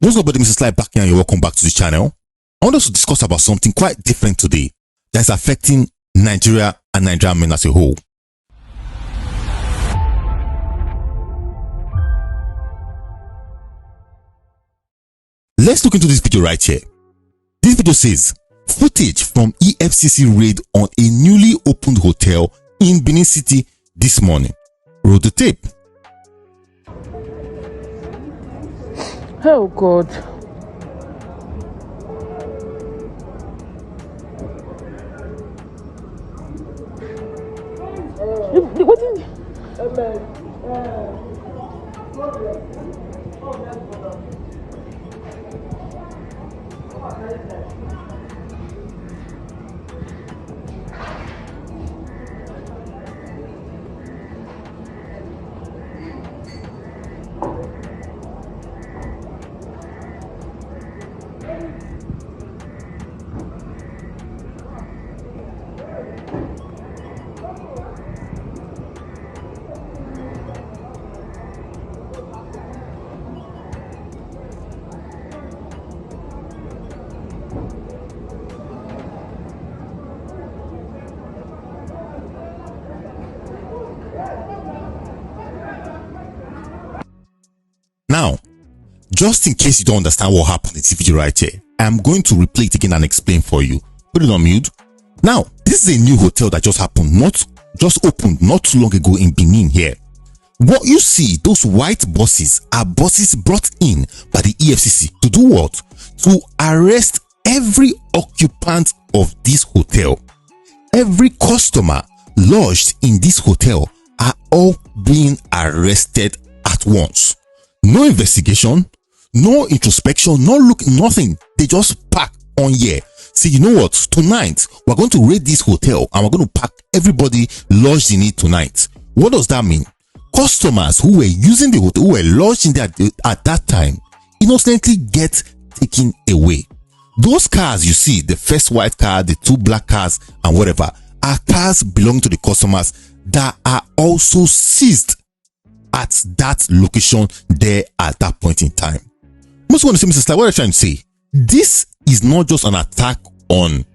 What's up, buddy? Mr Sly back here, and you're welcome back to the channel. I want us to discuss about something quite different today that's affecting Nigeria and Nigerian men as a whole. Let's look into this video right here. This video says, footage from EFCC raid on a newly opened hotel in Benin City this morning. Roll the tape. Oh God. What is Now, just in case you don't understand what happened in this video right here, I'm going to replay it again and explain for you. Put it on mute. Now, this is a new hotel that just opened not too long ago in Benin here. What you see, those white buses are buses brought in by the EFCC to do what? To arrest every occupant of this hotel. Every customer lodged in this hotel are all being arrested at once. No investigation, no introspection, no look, nothing. They just pack on here. See, you know what? Tonight, we're going to raid this hotel and we're going to pack everybody lodged in it tonight. What does that mean? Customers who were using the hotel, who were lodged in there at that time, innocently get taken away. Those cars you see, the first white car, the two black cars, and whatever, are cars belonging to the customers that are also seized at that location there at that point in time. Most want to say, Mr. Sly, what are you trying to say? This is not just an attack on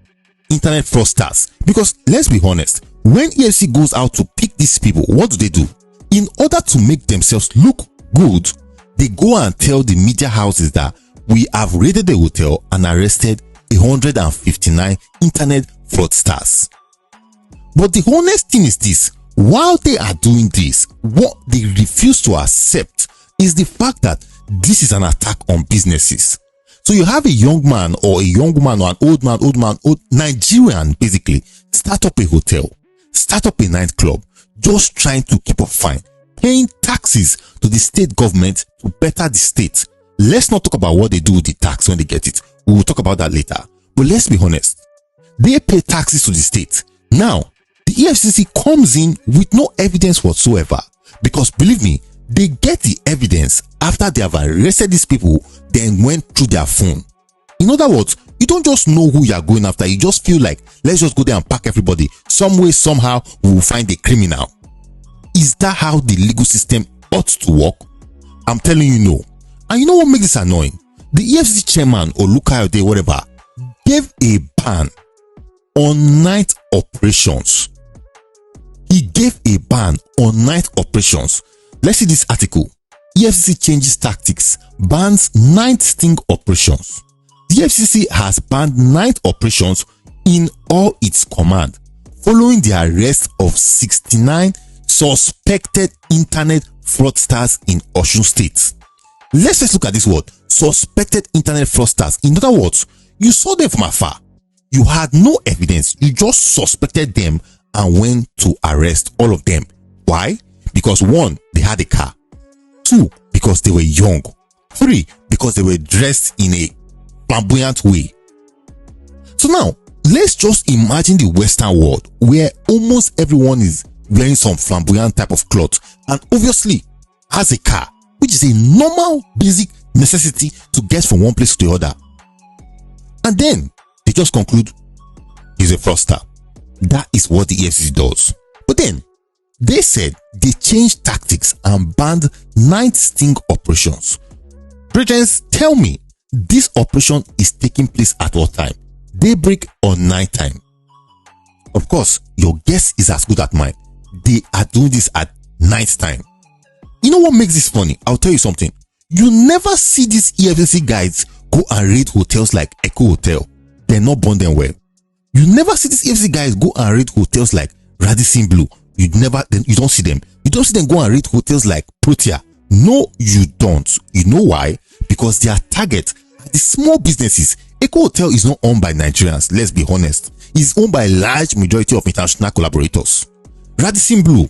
internet fraudsters, because let's be honest, when EFCC goes out to pick these people, what do? In order to make themselves look good, they go and tell the media houses that we have raided the hotel and arrested 159 internet fraudsters. But the honest thing is this: while they are doing this, what they refuse to accept is the fact that this is an attack on businesses. So you have a young man or a young woman or an old Nigerian basically start up a hotel, start up a nightclub, just trying to keep up fine, paying taxes to the state government to better the state. Let's not talk about what they do with the tax when they get it. We will talk about that later. But let's be honest. They pay taxes to the state. Now, the EFCC comes in with no evidence whatsoever, because believe me, they get the evidence after they have arrested these people, then went through their phone. In other words, you don't just know who you are going after, you just feel like, let's just go there and pack everybody. Some way, somehow, we will find a criminal. Is that how the legal system ought to work? I'm telling you no. And you know what makes this annoying? The EFCC chairman, or Lukayode, whatever, gave a ban on night operations. He gave a ban on night operations. Let's see this article. EFCC changes tactics, bans night sting operations. The EFCC has banned night operations in all its command, following the arrest of 69 suspected internet fraudsters in Osun State. Let's just look at this word, suspected internet fraudsters. In other words, you saw them from afar. You had no evidence. You just suspected them and went to arrest all of them. Why? Because 1, they had a car. 2, because they were young. 3, because they were dressed in a flamboyant way. So now, let's just imagine the Western world where almost everyone is wearing some flamboyant type of cloth and obviously has a car, which is a normal basic necessity to get from one place to the other. And then they just conclude he's a fraudster. That is what the EFCC does. But then they said they changed tactics and banned night sting operations. Brethren, tell me, this operation is taking place at what time? Daybreak or night time? Of course, your guess is as good as mine. They are doing this at night time. You know what makes this funny? I'll tell you something. You never see these EFCC guys go and raid hotels like Echo Hotel. They're not born them well. You never see these EFCC guys go and raid hotels like Radisson Blue. You don't see them. You don't see them go and raid hotels like Protea. No, you don't. You know why? Because their target are the small businesses. Echo Hotel is not owned by Nigerians, let's be honest. It's owned by a large majority of international collaborators. Radisson Blue,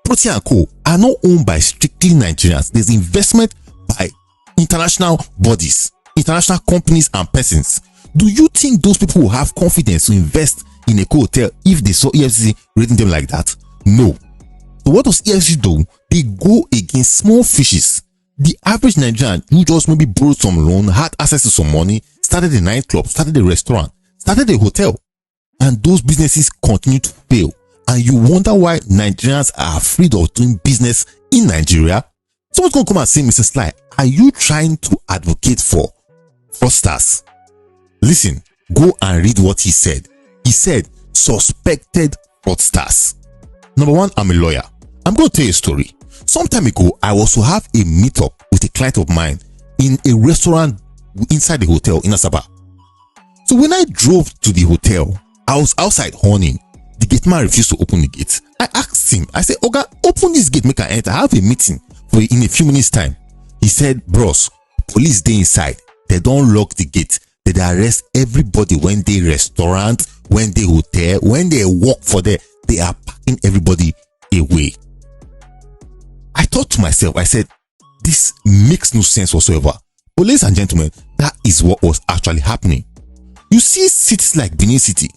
Protea & Co. are not owned by strictly Nigerians. There's investment by international bodies, international companies and persons. Do you think those people will have confidence to invest in Echo Hotel if they saw EFCC rating them like that? No. So what does EFCC do? They go against small fishes. The average Nigerian who just maybe borrowed some loan, had access to some money, started a nightclub, started a restaurant, started a hotel, and those businesses continue to fail. And you wonder why Nigerians are afraid of doing business in Nigeria? Someone's going to come and say, Mr. Sly, are you trying to advocate for fraudsters? Listen, go and read what he said. He said, suspected fraudsters. Number one, I'm a lawyer. I'm going to tell you a story. Some time ago, I was to have a meetup with a client of mine in a restaurant inside the hotel in Asaba. So when I drove to the hotel, I was outside horning. The gate man refused to open the gate. I asked him, I said, Oga, open this gate, make I enter. I have a meeting in a few minutes time. He said, bros, police dey inside. They don't lock the gate. They arrest everybody when they restaurant, when they hotel, when they work for there. They are packing everybody away. I thought to myself, I said, this makes no sense whatsoever. But ladies and gentlemen, that is what was actually happening. You see cities like Benin City,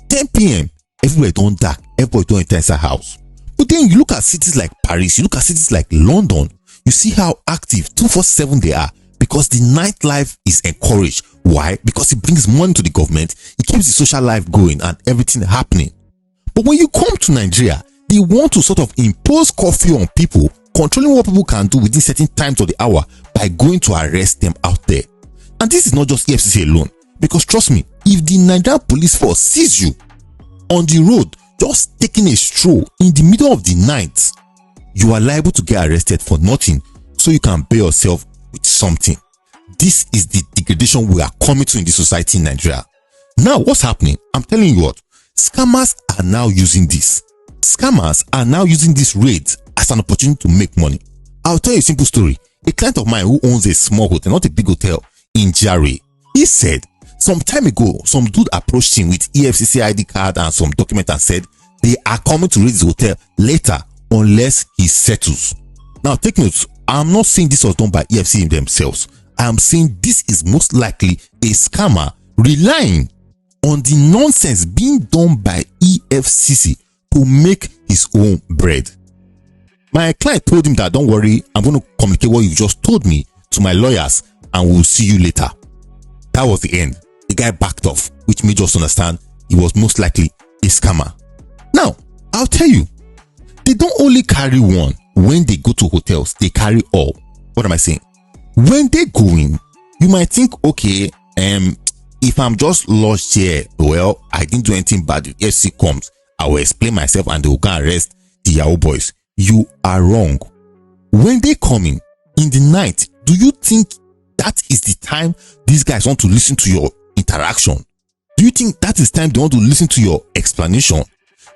10 p.m., everywhere don't dark, everybody don't enter inside house. But then you look at cities like Paris, you look at cities like London, you see how active 24/7 they are because the nightlife is encouraged. Why? Because it brings money to the government, it keeps the social life going and everything happening. But when you come to Nigeria, they want to sort of impose curfew on people, controlling what people can do within certain times of the hour by going to arrest them out there. And this is not just EFCC alone, because trust me, if the Nigerian police force sees you on the road just taking a stroll in the middle of the night, you are liable to get arrested for nothing, so you can pay yourself with something. This is the degradation we are coming to in the society in Nigeria. Now, what's happening? I'm telling you what, scammers are now using this. Scammers are now using this raid as an opportunity to make money. I'll tell you a simple story. A client of mine who owns a small hotel, not a big hotel, in Jare, he said some time ago, some dude approached him with EFCC ID card and some document and said they are coming to raid his hotel later unless he settles. Now take note, I'm not saying this was done by EFCC themselves. I'm saying this is most likely a scammer relying on the nonsense being done by EFCC to make his own bread. My client told him that, don't worry, I'm going to communicate what you just told me to my lawyers and we'll see you later. That was the end. The guy backed off, which made us understand he was most likely a scammer. Now, I'll tell you, they don't only carry one. When they go to hotels, they carry all. What am I saying? When they go in, you might think, okay, if I'm just lost here, well, I didn't do anything bad. If FC comes, I will explain myself and they will go and arrest the Yahoo boys. You are wrong. When they come in the night, do you think that is the time these guys want to listen to your interaction? Do you think that is time they want to listen to your explanation?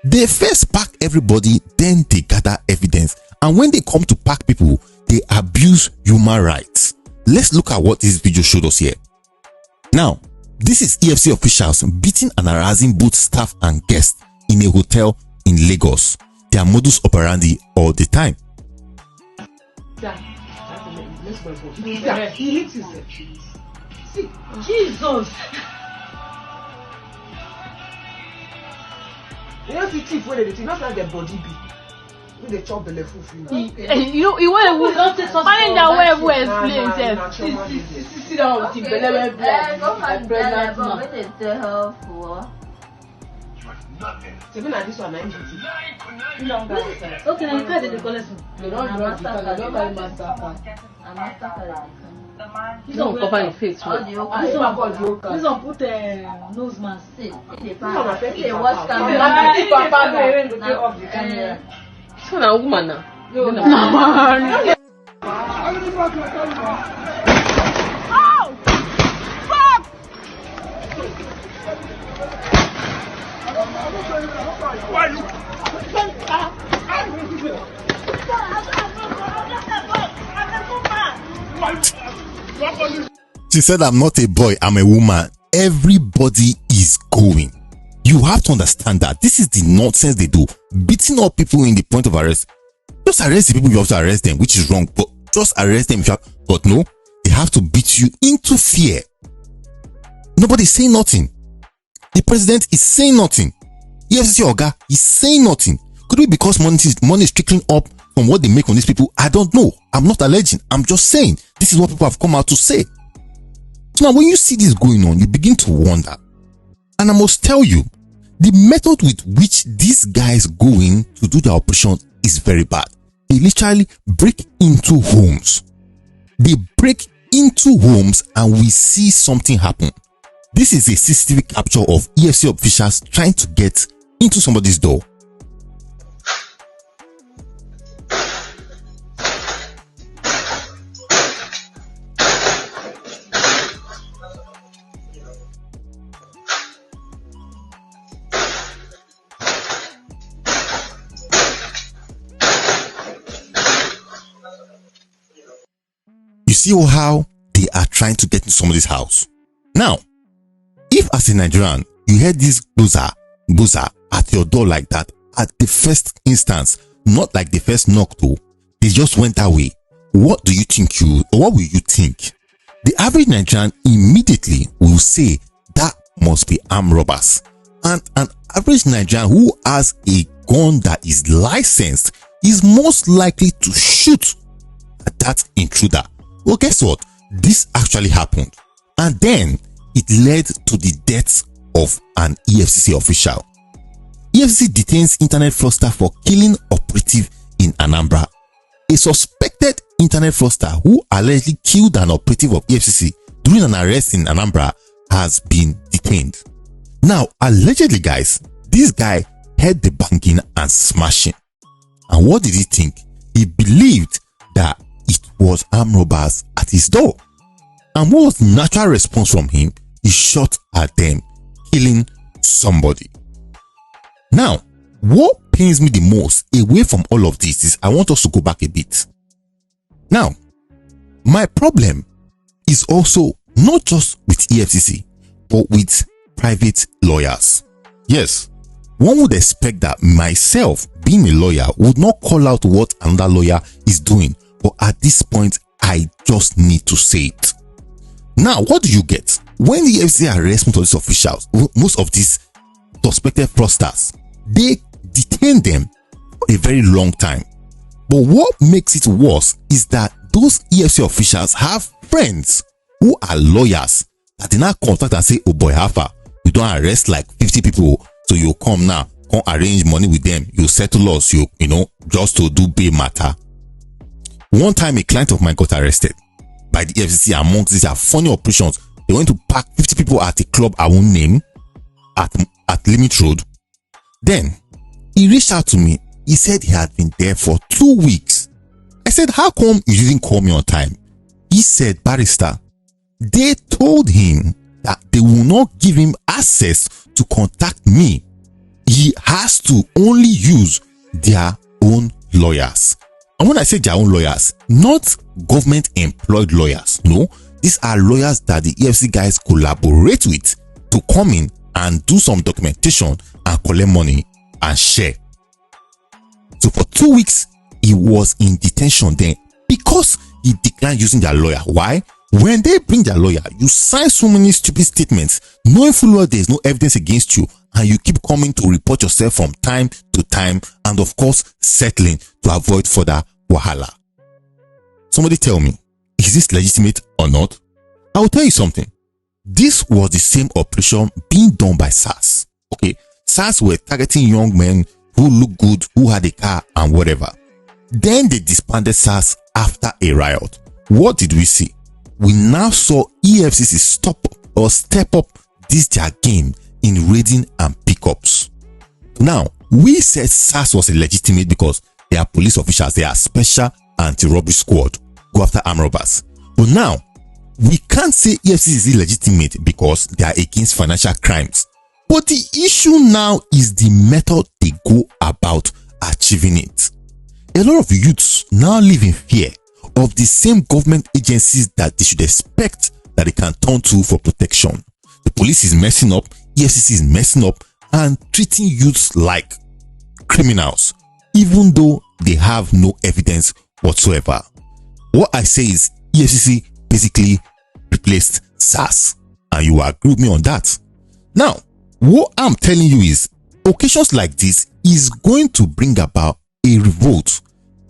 They first pack everybody, then they gather evidence. And when they come to pack people, they abuse human rights. Let's look at what this video showed us here. Now, this is EFCC officials beating and harassing both staff and guests in a hotel in Lagos. Their modus operandi all the time. Yeah, he hits his head. See, Jesus. You know, see thief where they not like their body be. When they chop the left foot, you want to find out where we explain it. See that with the belly pregnant man. Even like this one, 950. Okay, now you can't do the college. They don't do Mastercard. They don't buy Mastercard. This one cover your face. This one put nose mask. This one watch camera. This one a woman now. She said, I'm not a boy, I'm a woman. Everybody is going. You have to understand that this is the nonsense they do. Beating up people in the point of arrest. Just arrest the people you have to arrest them, which is wrong. But just arrest them if you have, but no, they have to beat you into fear. Nobody's saying nothing. The president is saying nothing. EFCC Oga is saying nothing. Could it be because money is trickling up from what they make on these people? I don't know. I'm not alleging. I'm just saying this is what people have come out to say. So now when you see this going on, you begin to wonder. And I must tell you, the method with which these guys go in to do their operation is very bad. They literally break into homes. They break into homes and we see something happen. This is a CCTV capture of EFCC officials trying to get into somebody's door. You see how they are trying to get into somebody's house. Now, if as a Nigerian, you heard this buzzer at your door like that, at the first instance, not like the first knock though, they just went that way. What will you think? The average Nigerian immediately will say that must be armed robbers. And an average Nigerian who has a gun that is licensed is most likely to shoot at that intruder. Well, guess what? This actually happened. And then it led to the death of an EFCC official. EFCC detains internet fraudster for killing operative in Anambra. A suspected internet fraudster who allegedly killed an operative of EFCC during an arrest in Anambra has been detained. Now, allegedly, guys, this guy heard the banging and smashing. And what did he think? He believed that it was armed robbers at his door. And what was the natural response from him? He shot at them, killing somebody. Now, what pains me the most away from all of this is I want us to go back a bit. Now, my problem is also not just with EFCC, but with private lawyers. Yes, one would expect that myself, being a lawyer, would not call out what another lawyer is doing. But at this point, I just need to say it. Now, what do you get? When the EFCC arrests most of these officials, most of these suspected fraudsters, they detain them for a very long time. But what makes it worse is that those EFCC officials have friends who are lawyers that they now contact and say, oh boy, Alpha, you don't arrest like 50 people, so you come now, come arrange money with them, you settle us, you know, just to do bail matter. One time a client of mine got arrested by the EFCC amongst these funny operations. They went to pack 50 people at a club I won't name at Limit Road. Then he reached out to me. He said he had been there for 2 weeks. I said, how come you didn't call me on time? He said, barrister, they told him that they will not give him access to contact me. He has to only use their own lawyers. And when I say their own lawyers, not government employed lawyers. No, these are lawyers that the EFCC guys collaborate with to come in and do some documentation and collect money and share. So for 2 weeks, he was in detention then because he declined using their lawyer. Why? When they bring their lawyer, you sign so many stupid statements, knowing full well there is no evidence against you, and you keep coming to report yourself from time to time, and of course, settling to avoid further wahala. Somebody tell me, is this legitimate or not? I will tell you something. This was the same operation being done by SARS. Okay, SARS were targeting young men who look good, who had a car and whatever. Then they disbanded SARS after a riot. What did we see? we now saw EFCC step up this their game in raiding and pickups. Now, we said SARS was illegitimate because they are police officials, they are special anti-robbery squad, go after armed robbers. But now, we can't say EFCC is illegitimate because they are against financial crimes. But the issue now is the method they go about achieving it. A lot of youths now live in fear of the same government agencies that they should expect that they can turn to for protection. The police is messing up, EFCC is messing up and treating youths like criminals, even though they have no evidence whatsoever. What I say is EFCC basically replaced SARS, and you agree with me on that. Now, what I'm telling you is occasions like this is going to bring about a revolt.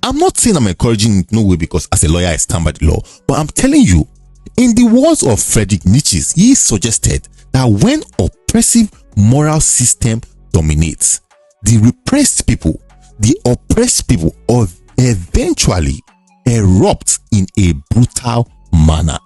I'm not saying I'm encouraging it, no way, because as a lawyer I stand by the law, but I'm telling you, in the words of Friedrich Nietzsche, he suggested that when oppressive moral system dominates, the repressed people, the oppressed people eventually erupt in a brutal manner.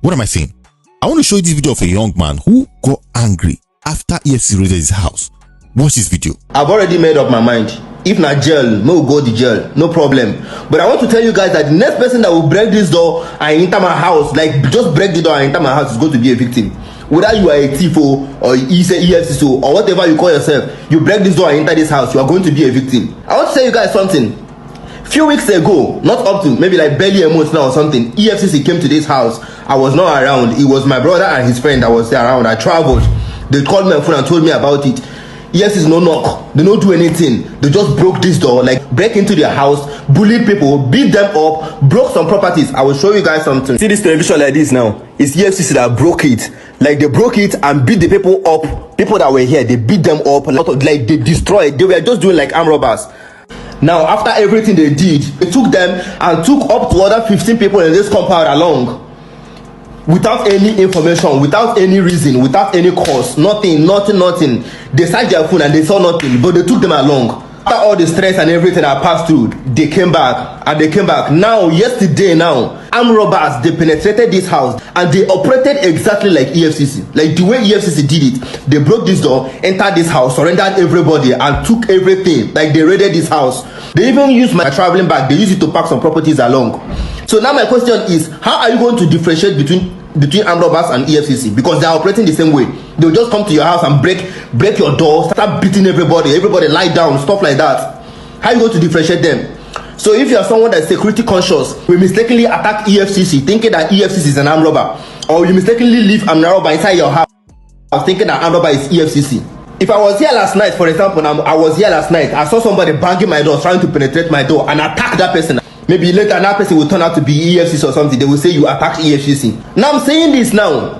What am I saying? I want to show you this video of a young man who got angry after EFCC raided his house. Watch this video. I've already made up my mind. If not jail, we'll go to jail, no problem. But I want to tell you guys that the next person that will break this door and enter my house, like just break the door and enter my house, is going to be a victim. Whether you are a thief or EFCC or whatever you call yourself, you break this door and enter this house, you are going to be a victim. I want to tell you guys something. Few weeks ago, not up to maybe like barely a month now or something, EFCC came to this house. I was not around. It was my brother and his friend that was there around. I traveled. They called me on phone and told me about it. EFCC no knock. They don't do anything. They just broke this door, like break into their house, bullied people, beat them up, broke some properties. I will show you guys something. See this television like this now? It's EFCC that broke it. Like they broke it and beat the people up. People that were here, they beat them up. Like they destroyed. They were just doing like armed robbers. Now, after everything they did, they took them and took up to other 15 people in this compound along. Without any information, without any reason, without any cause, nothing. They searched their phone and they saw nothing, but they took them along. After all the stress and everything I passed through, they came back. Now, yesterday armed robbers, they penetrated this house and they operated exactly like EFCC. Like the way EFCC did it, they broke this door, entered this house, surrendered everybody and took everything. Like they raided this house. They even used my traveling bag. They used it to pack some properties along. So now my question is, how are you going to differentiate between armed robbers and EFCC? Because they are operating the same way. They'll just come to your house and break your door, start beating everybody lie down, stuff like that. How are you going to differentiate them? So if you are someone that is security conscious, we mistakenly attack EFCC thinking that EFCC is an armed robber, or you mistakenly leave an armed robber inside your house thinking that armed robber is EFCC. If I was here last night, for example, I saw somebody banging my door, trying to penetrate my door and attack that person. Maybe later that person will turn out to be EFCC or something. They will say you attacked EFCC. Now I'm saying this now.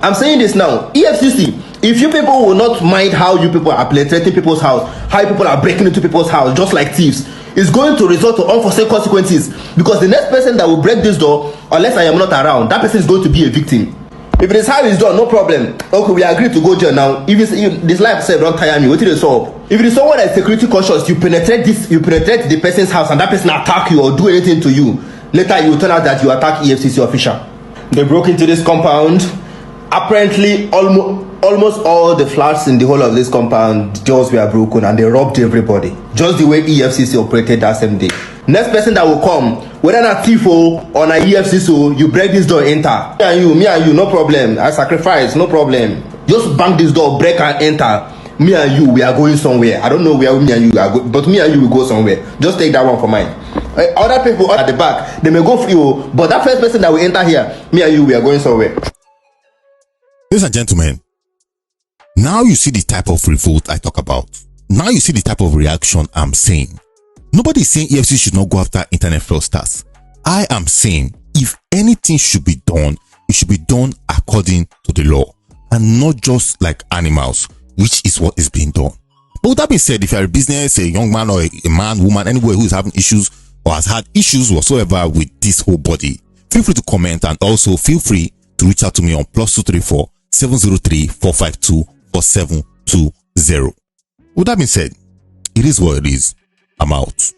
EFCC, if you people will not mind how you people are penetrating people's house, how you people are breaking into people's house just like thieves, it's going to result to unforeseen consequences. Because the next person that will break this door, unless I am not around, that person is going to be a victim. If it is how it's done, no problem. Okay, we agree to go jail now. If this life said don't tire me, what did they solve? If it is someone that is security conscious, you penetrate the person's house and that person attack you or do anything to you, later you will turn out that you attack EFCC official. They broke into this compound. Apparently almost all the flats in the whole of this compound doors were broken and they robbed everybody, just the way EFCC operated that same day. Next person that will come, whether not thief or na EFCC, you break this door, enter. Me and you, no problem. I sacrifice, no problem. Just bang this door, break and enter. Me and you, we are going somewhere. I don't know where me and you are going, but me and you will go somewhere. Just take that one for mine. Other people at the back, they may go free, but that first person that will enter here, me and you, we are going somewhere. Ladies and gentlemen, now you see the type of revolt I talk about. Now you see the type of reaction I'm saying. Nobody is saying EFCC should not go after internet fraudsters. I am saying if anything should be done, it should be done according to the law and not just like animals, which is what is being done. But with that being said, if you're a business, a young man or a man, woman, anywhere who is having issues or has had issues whatsoever with this whole body, feel free to comment and also feel free to reach out to me on +234 703 452 4720. With that being said, it is what it is. I'm out.